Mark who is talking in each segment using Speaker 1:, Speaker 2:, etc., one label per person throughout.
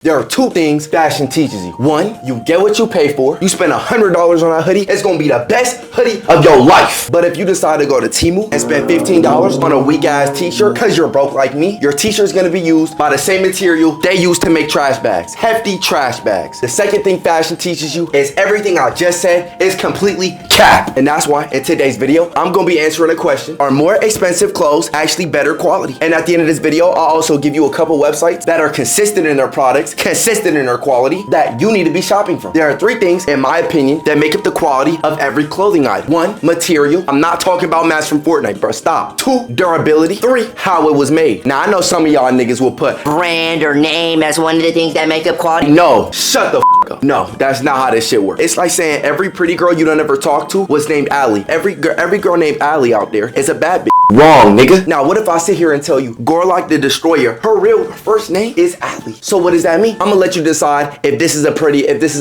Speaker 1: There are two things fashion teaches you. One, you get what you pay for. You spend $100 on a hoodie, it's gonna be the best hoodie of your life. But if you decide to go to Temu and spend $15 on a weak ass t-shirt, cause you're broke like me, your t-shirt's gonna be used by the same material they use to make trash bags. Hefty trash bags. The second thing fashion teaches you is everything I just said is completely cap. And that's why in today's video, I'm gonna be answering a question. Are more expensive clothes actually better quality? And at the end of this video, I'll also give you a couple websites that are consistent in their products, consistent in their quality, that you need to be shopping from. There are three things, in my opinion, that make up the quality of every clothing item. One, material. I'm not talking about masks from Fortnite, bro. Stop. Two, durability. Three, how it was made. Now, I know some of y'all niggas will put
Speaker 2: brand or name as one of the things that make up quality.
Speaker 1: No, shut the f up. No, that's not how this shit works. It's like saying every pretty girl you done ever talked to was named Allie. Every girl named Allie out there is a bad bitch. Wrong, nigga. Now, what if I sit here and tell you Gorlock the Destroyer, her real first name is Allie? So what does that mean? I'm gonna let you decide if this is a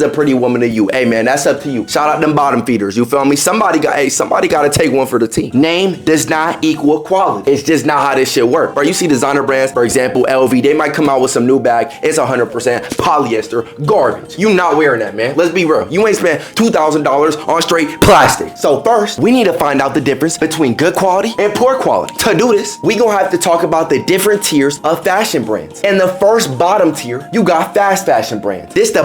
Speaker 1: pretty woman to you. Hey man, that's up to you. Shout out them bottom feeders. You feel me? Somebody gotta take one for the team. Name does not equal quality. It's just not how this shit works. Bro, you see designer brands, for example, LV, they might come out with some new bag. It's 100% polyester garbage. You not wearing that, man. Let's be real. You ain't spent $2,000 on straight plastic. So first, we need to find out the difference between good quality and poor quality. To do this, we gonna have to talk about the different tiers of fashion brands. In the first bottom tier, you got fast fashion brands. This the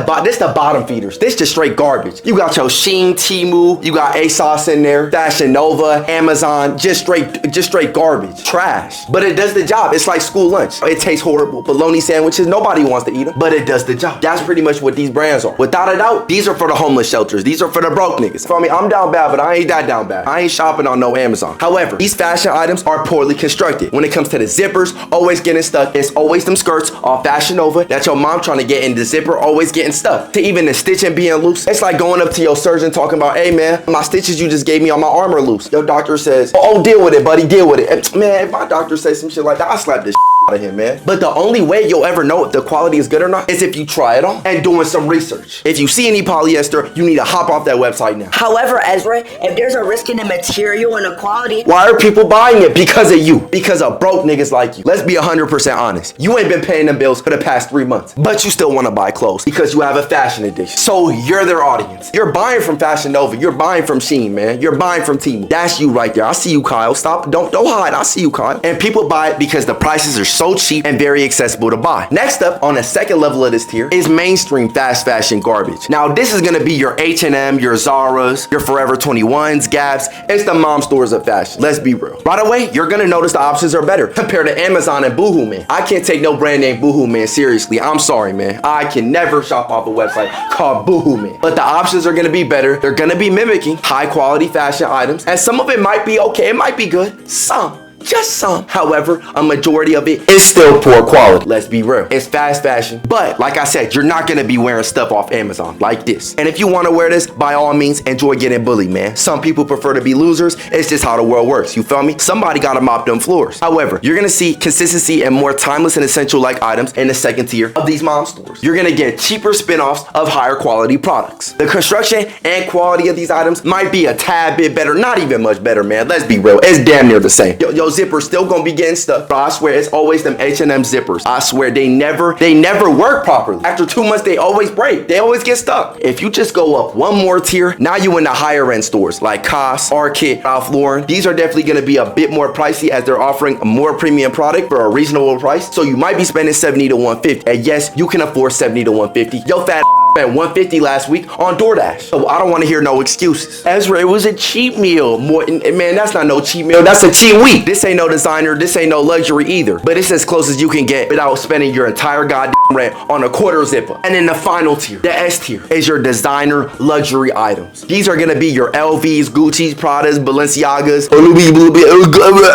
Speaker 1: bottom feeders. This just straight garbage. You got your Shein, Temu, you got ASOS in there, Fashion Nova, Amazon, just straight garbage, trash. But it does the job. It's like school lunch. It tastes horrible. Bologna sandwiches, nobody wants to eat them, but it does the job. That's pretty much what these brands are. Without a doubt, these are for the homeless shelters. These are for the broke niggas. For me, I'm down bad, but I ain't that down bad. I ain't shopping on no Amazon. However, these fashion items are poorly constructed. When it comes to the zippers, always getting stuck. It's always them skirts off Fashion Nova that your mom trying to get in the zipper, always getting stuck. To even the stitching being loose. It's like going up to your surgeon talking about, hey man, my stitches you just gave me on my arm are loose. Your doctor says, oh, deal with it, buddy, deal with it. And, man, if my doctor says some shit like that, I slap this out of him, man. But the only way you'll ever know if the quality is good or not is if you try it on and doing some research. If you see any polyester, you need to hop off that website now.
Speaker 2: However, Ezra, if there's a risk in the material and the quality,
Speaker 1: why are people buying it? Because of you. Because of broke niggas like you. Let's be 100% honest. You ain't been paying them bills for the past 3 months, but you still want to buy clothes because you have a fashion addiction. So you're their audience. You're buying from Fashion Nova. You're buying from Shein, man. You're buying from Temu. That's you right there. I see you, Kyle. Stop. Don't hide. I see you, Kyle. And people buy it because the prices are so cheap and very accessible to buy. Next up on the second level of this tier is mainstream fast fashion garbage. Now this is gonna be your H&M, your Zara's, your Forever 21s, Gaps. It's the mom stores of fashion. Let's be real. Right away, you're gonna notice the options are better compared to Amazon and Boohoo Man. I can't take no brand name Boohoo Man seriously. I'm sorry, man. I can never shop off a website called Boohoo Man. But the options are gonna be better. They're gonna be mimicking high quality fashion items, and some of it might be okay. It might be good. Just some. However, a majority of it is still poor quality. Let's be real. It's fast fashion. But like I said, you're not gonna be wearing stuff off Amazon like this. And if you wanna wear this, by all means, enjoy getting bullied, man. Some people prefer to be losers. It's just how the world works. You feel me? Somebody gotta mop them floors. However, you're gonna see consistency and more timeless and essential like items in the second tier of these mom stores. You're gonna get cheaper spin-offs of higher quality products. The construction and quality of these items might be a tad bit better. Not even much better, man. Let's be real. It's damn near the same. Yo, zippers still gonna be getting stuck. Bro, I swear it's always them H&M zippers. I swear they never work properly. After 2 months, they always break. They always get stuck. If you just go up one more tier, now you in the higher end stores like COS, Arket, Ralph Lauren. These are definitely gonna be a bit more pricey as they're offering a more premium product for a reasonable price. So you might be spending $70 to $150. And yes, you can afford $70 to $150. Yo, fat spent $150 last week on DoorDash. So I don't want to hear no excuses. Ezra, it was a cheap meal. Man, that's not no cheap meal. That's a cheap week. This ain't no designer. This ain't no luxury either. But it's as close as you can get without spending your entire goddamn rent on a quarter zipper. And then the final tier, the S tier, is your designer luxury items. These are gonna be your LVs, Gucci's, Pradas, Balenciagas,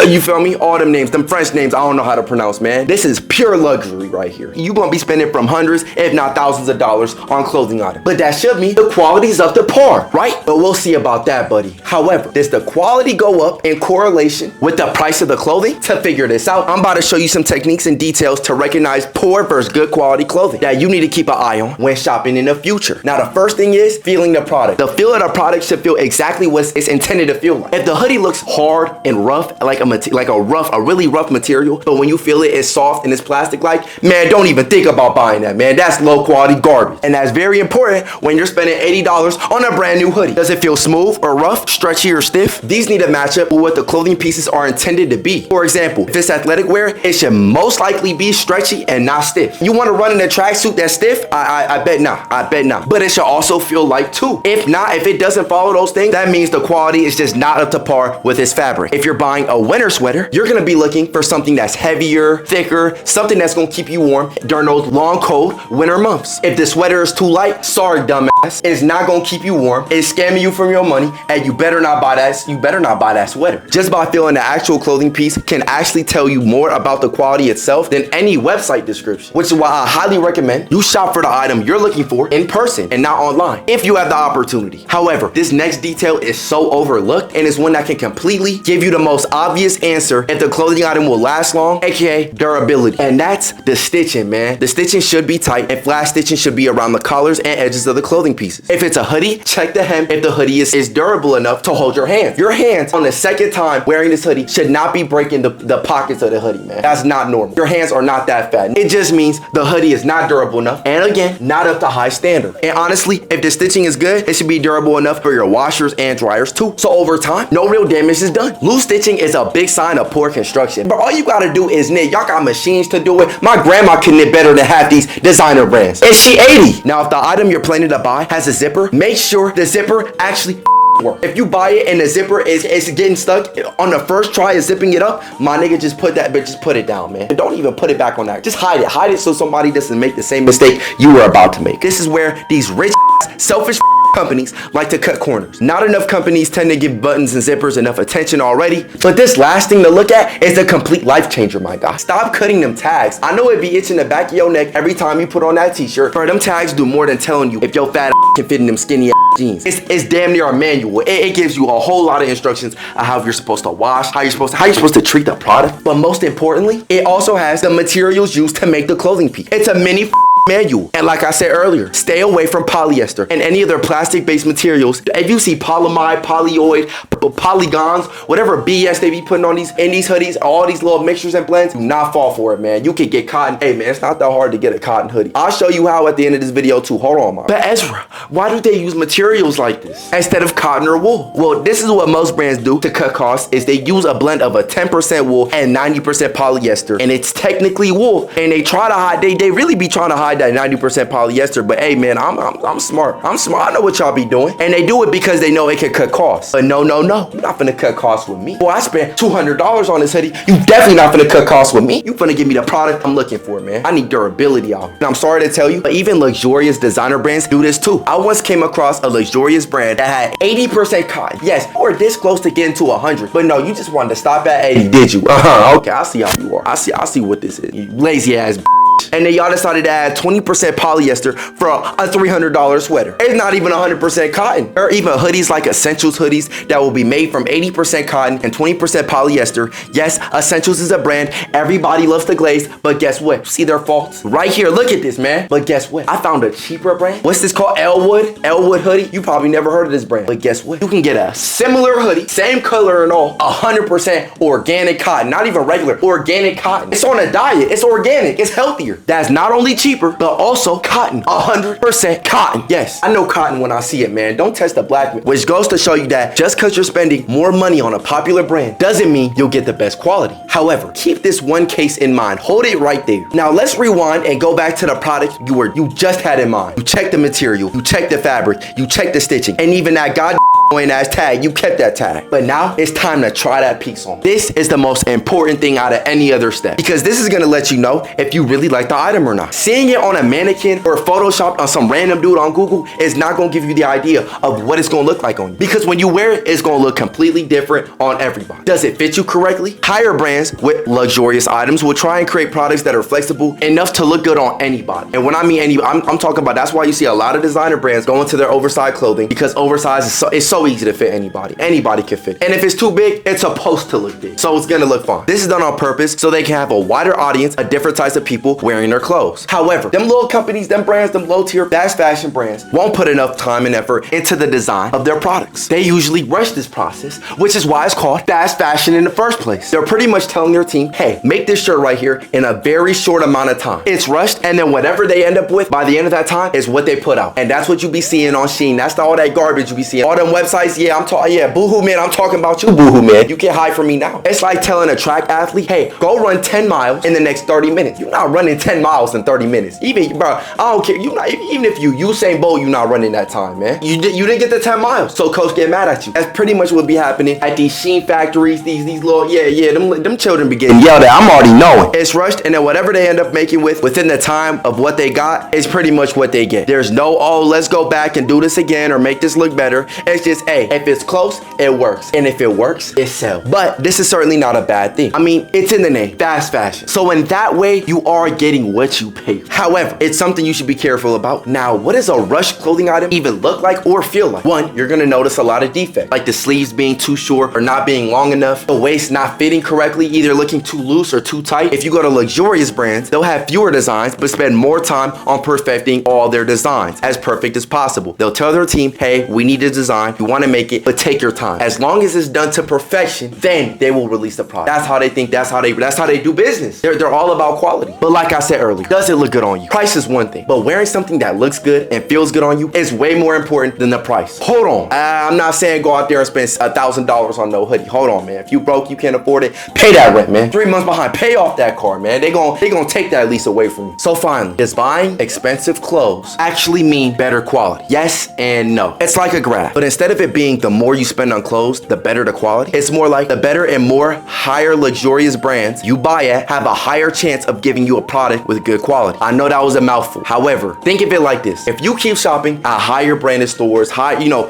Speaker 1: you feel me? All them names, them French names I don't know how to pronounce, man. This is pure luxury right here. You gonna be spending from hundreds, if not thousands of dollars on clothing item. But that should mean the quality's up to par, right? But we'll see about that, buddy. However, does the quality go up in correlation with the price of the clothing? To figure this out, I'm about to show you some techniques and details to recognize poor versus good quality clothing that you need to keep an eye on when shopping in the future. Now, the first thing is feeling the product. The feel of the product should feel exactly what it's intended to feel like. If the hoodie looks hard and rough, like a really rough material, but when you feel it, it's soft and it's plastic-like, man, don't even think about buying that, man. That's low quality garbage. And that's very important when you're spending $80 on a brand new hoodie. Does it feel smooth or rough, stretchy or stiff? These need to match up with what the clothing pieces are intended to be. For example, if it's athletic wear, it should most likely be stretchy and not stiff. You want to run in a tracksuit that's stiff? I bet not. I bet not. But it should also feel light too. If not, if it doesn't follow those things, that means the quality is just not up to par with its fabric. If you're buying a winter sweater, you're gonna be looking for something that's heavier, thicker, something that's gonna keep you warm during those long, cold winter months. If the sweater is too light, sorry, dumbass, it's not gonna keep you warm. It's scamming you from your money, and you better not buy that. You better not buy that sweater. Just by feeling the actual clothing piece can actually tell you more about the quality itself than any website description, which is why I highly recommend you shop for the item you're looking for in person and not online if you have the opportunity. However, this next detail is so overlooked and is one that can completely give you the most obvious answer if the clothing item will last long, aka durability. And that's the stitching, man. The stitching should be tight and flash stitching should be around the collars and edges of the clothing pieces. If it's a hoodie, check the hem if the hoodie is durable enough to hold your hands. Your hands on the second time wearing this hoodie should not be breaking the pockets of the hoodie, man. That's not normal. Your hands are not that fat. It just means the hoodie is not durable enough and again, not up to high standard. And honestly, if the stitching is good, it should be durable enough for your washers and dryers too. So over time, no real damage is done. Loose stitching is a big sign of poor construction. But all you gotta do is knit. Y'all got machines to do it. My grandma can knit better than half these designer brands. And she 80. Now, if the item you're planning to buy has a zipper, make sure the zipper actually work. If you buy it and the zipper is getting stuck on the first try of zipping it up, my nigga, just put it down, man. And don't even put it back on that. Just hide it so somebody doesn't make the same mistake you were about to make. This is where these rich, selfish companies like to cut corners. Not enough companies tend to give buttons and zippers enough attention already. But this last thing to look at is a complete life changer, my guy. Stop cutting them tags. I know it be itching the back of your neck every time you put on that t-shirt. But them tags do more than telling you if your fat can fit in them skinny jeans. It's damn near a manual. It gives you a whole lot of instructions on how you're supposed to wash, how you're supposed to treat the product. But most importantly, it also has the materials used to make the clothing piece. It's a mini manual. And like I said earlier, stay away from polyester and any other plastic-based materials. If you see polyamide, polyoid, polygons, whatever BS they be putting on these hoodies, all these little mixtures and blends, do not fall for it, man. You could get cotton. Hey, man, it's not that hard to get a cotton hoodie. I'll show you how at the end of this video too. Hold on, man. But Ezra, why do they use materials like this instead of cotton or wool? Well, this is what most brands do to cut costs is they use a blend of a 10% wool and 90% polyester, and it's technically wool. And they try to hide, they really be trying to hide that 90% polyester, but hey, man, I'm smart. I know what y'all be doing. And they do it because they know it can cut costs. But no. You're not finna cut costs with me. Boy, I spent $200 on this hoodie. You definitely not finna cut costs with me. You finna give me the product I'm looking for, man. I need durability out. And I'm sorry to tell you, but even luxurious designer brands do this too. I once came across a luxurious brand that had 80% cotton. Yes, or this close to getting to 100. But no, you just wanted to stop at 80, did you? Okay, I see how you are. I see what this is. You lazy ass bitch. And then y'all decided to add 20% polyester for a $300 sweater. It's not even 100% cotton. Or even hoodies like Essentials hoodies that will be made from 80% cotton and 20% polyester. Yes, Essentials is a brand. Everybody loves the glaze, but guess what? See their faults? Right here, look at this, man. But guess what? I found a cheaper brand. What's this called? Elwood hoodie. You probably never heard of this brand. But guess what? You can get a similar hoodie, same color and all, 100% organic cotton. Not even regular, organic cotton. It's on a diet. It's organic. It's healthier. That's not only cheaper, but also cotton. 100% cotton. Yes, I know cotton when I see it, man. Don't test the black man. Which goes to show you that just because you're spending more money on a popular brand doesn't mean you'll get the best quality. However, keep this one case in mind. Hold it right there. Now let's rewind and go back to the product you just had in mind. You check the material, you check the fabric, you check the stitching, and even that annoying ass tag. You kept that tag. But now it's time to try that piece on. This is the most important thing out of any other step, because this is gonna let you know if you really like the item or not. Seeing it on a mannequin or photoshopped on some random dude on Google is not gonna give you the idea of what it's gonna look like on you. Because when you wear it, it's gonna look completely different on everybody. Does it fit you correctly? Higher brands with luxurious items will try and create products that are flexible enough to look good on anybody. And when I mean anybody, I'm talking about, that's why you see a lot of designer brands go into their oversized clothing, because oversized is it's so easy to fit anybody. Anybody can fit. And if it's too big, it's supposed to look big. So it's gonna look fine. This is done on purpose so they can have a wider audience, a different types of people wearing their clothes. However, them little companies, them brands, them low tier fast fashion brands won't put enough time and effort into the design of their products. They usually rush this process, which is why it's called fast fashion in the first place. They're pretty much telling their team, hey, make this shirt right here in a very short amount of time. It's rushed, and then whatever they end up with by the end of that time is what they put out. And that's what you be seeing on Shein. That's all that garbage you be seeing. All them websites, yeah, Boohoo Man, I'm talking about you, Boohoo Man. You can't hide from me now. It's like telling a track athlete, hey, go run 10 miles in the next 30 minutes. You're not running 10 miles in 30 minutes. Even, bro, I don't care. You not, even if you Usain Bolt, you're not running that time, man. You didn't get the 10 miles. So coach get mad at you. That's pretty much what be happening at these Shein factories, these little, them children be getting yelled at. I'm already knowing. It's rushed, and then whatever they end up making within the time of what they got is pretty much what they get. There's no, oh, let's go back and do this again or make this look better. It's just, hey, if it's close, it works. And if it works, it sells. But this is certainly not a bad thing. I mean, it's in the name, fast fashion. So in that way, you are getting what you pay for. However, it's something you should be careful about. Now, what does a rush clothing item even look like or feel like? One, you're gonna notice a lot of defects, like the sleeves being too short or not being long enough, the waist not fitting correctly, either looking too loose or too tight. If you go to luxurious brands, they'll have fewer designs, but spend more time on perfecting all their designs as perfect as possible. They'll tell their team, hey, we need a design, you wanna make it, but take your time. As long as it's done to perfection, then they will release the product. That's how they think, that's how they do business. They're all about quality. But like I said earlier, does it look good on you? Price is one thing, but wearing something that looks good and feels good on you is way more important than the price. Hold on, I'm not saying go out there and spend $1,000 on no hoodie. Hold on, man. If you broke, you can't afford it, pay that rent, man. 3 months behind, pay off that car, man. They gonna take that lease away from you. So finally, does buying expensive clothes actually mean better quality? Yes and no. It's like a graph, but instead of it being the more you spend on clothes, the better the quality, it's more like the better and more higher luxurious brands you buy at have a higher chance of giving you a product with good quality. I know that was a mouthful. However, think of it like this. If you keep shopping at higher branded stores,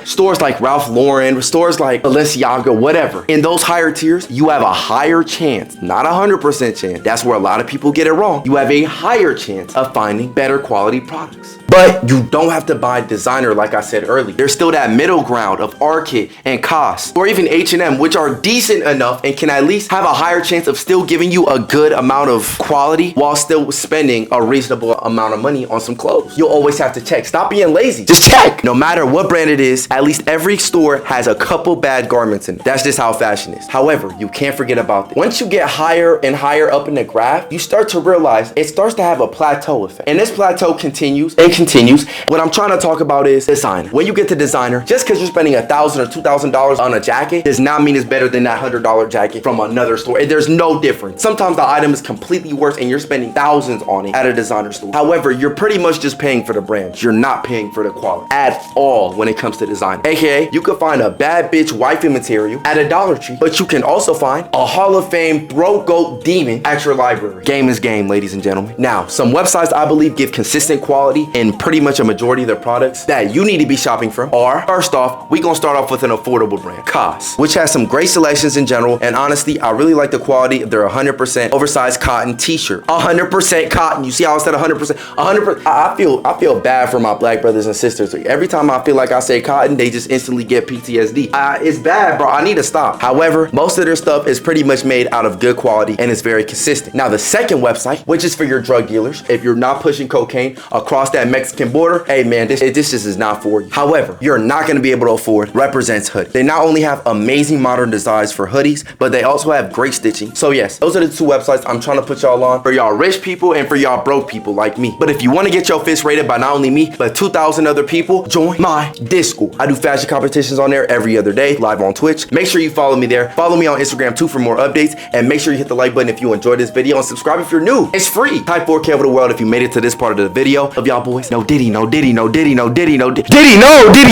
Speaker 1: stores like Ralph Lauren, stores like Balenciaga, whatever, in those higher tiers, you have a higher chance, not 100% chance. That's where a lot of people get it wrong. You have a higher chance of finding better quality products. But you don't have to buy designer like I said earlier. There's still that middle ground of Arket and COS, or even H&M, which are decent enough and can at least have a higher chance of still giving you a good amount of quality while still spending a reasonable amount of money on some clothes. You'll always have to check. Stop being lazy. Just check. No matter what brand it is, at least every store has a couple bad garments in it. That's just how fashion is. However, you can't forget about this. Once you get higher and higher up in the graph, you start to realize it starts to have a plateau effect. And this plateau continues and continues. What I'm trying to talk about is designer. When you get to designer, just because you're spending $1,000 or $2,000 on a jacket does not mean it's better than that $100 jacket from another store. There's no difference. Sometimes the item is completely worse and you're spending thousands on it at a designer store. However, you're pretty much just paying for the brand. You're not paying for the quality at all when it comes to design. AKA, you could find a bad bitch wifey material at a Dollar Tree, but you can also find a Hall of Fame throat goat demon at your library. Game is game, ladies and gentlemen. Now, some websites I believe give consistent quality in pretty much a majority of their products that you need to be shopping from are, first off, we gonna start off with an affordable brand, COS, which has some great selections in general, and honestly, I really like the quality of their 100% oversized cotton t-shirt. 100% cotton. You see how I said 100%? 100%. I feel bad for my black brothers and sisters. Every time I feel like I say cotton, they just instantly get PTSD. It's bad, bro. I need to stop. However, most of their stuff is pretty much made out of good quality and it's very consistent. Now, the second website, which is for your drug dealers, if you're not pushing cocaine across that Mexican border, hey man, this just is not for you. However, you're not going to be able to afford Represents Hoodie. They not only have amazing modern designs for hoodies, but they also have great stitching. So yes, those are the two websites I'm trying to put y'all on for y'all rich people and for y'all broke people like me. But if you want to get your fist rated by not only me, but 2,000 other people, join my Discord. I do fashion competitions on there every other day, live on Twitch. Make sure you follow me there. Follow me on Instagram too for more updates, and make sure you hit the like button if you enjoyed this video and subscribe if you're new. It's free. Type 4K over the world if you made it to this part of the video. Of y'all boys, no Diddy, no Diddy, no Diddy, no Diddy, no Diddy, no Diddy.